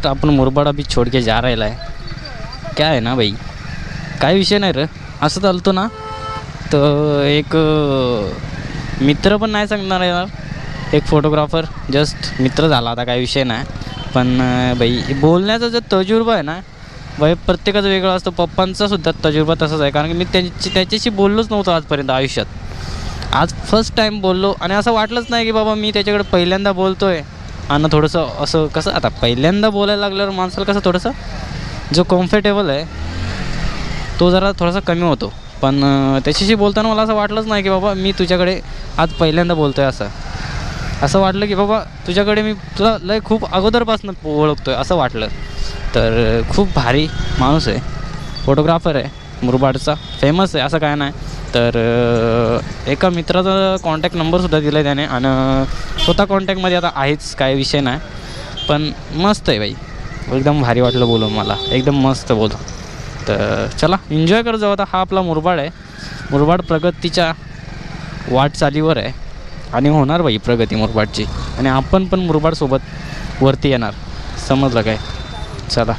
अपन मुरबाड अभी छोड़ के जा रहेला है. क्या आहे ना भाई, काय विषय नाही रे. असं चालतो ना तर एक मित्र पण नाही सांगणार यार, एक फोटोग्राफर जस्ट मित्र झाला आता, काय विषय नाही. पण भाई बोलण्याचा जो तजुर्बा आहे ना भाई प्रत्येकाचा वेगळा असतो. पप्पांचा सुद्धा तजुर्बा तसाच आहे, कारण की मी त्याच्याशी बोललोच नव्हतो आजपर्यंत आयुष्यात. आज फर्स्ट टाईम बोललो आणि असं वाटलंच नाही की बाबा मी त्याच्याकडे पहिल्यांदा बोलतो आहे. आणि थोडंसं असं कसं आता पहिल्यांदा बोलायला लागल्यावर माणसाला कसं थोडंसं जो कम्फर्टेबल आहे तो जरा थोडासा कमी होतो. पण त्याच्याशी बोलताना मला असं वाटलंच नाही की बाबा मी तुझ्याकडे आज पहिल्यांदा बोलतो आहे. असं वाटलं की बाबा तुझ्याकडे मी तुला लय खूप अगोदरपासून ओळखतो आहे असं वाटलं. तर खूप भारी माणूस आहे, फोटोग्राफर आहे, मुरबाडचा फेमस आहे असं काय नाही. तर एका मित्राचा कॉन्टॅक्ट नंबरसुद्धा दिला आहे त्याने आणि स्वतः कॉन्टॅक्टमध्ये आता आहेच, काय विषय नाही. पण मस्त आहे बाई, एकदम भारी वाटलं बोलून मला, एकदम मस्त बोल. तर चला एन्जॉय करत जाऊ. आता हा आपला मुरबाड आहे, मुरबाड प्रगतीच्या वाटचालीवर आहे आणि होणार बाई प्रगती मुरबाडची. आणि आपण पण मुरबाडसोबत वरती येणार, समजलं काय. चला.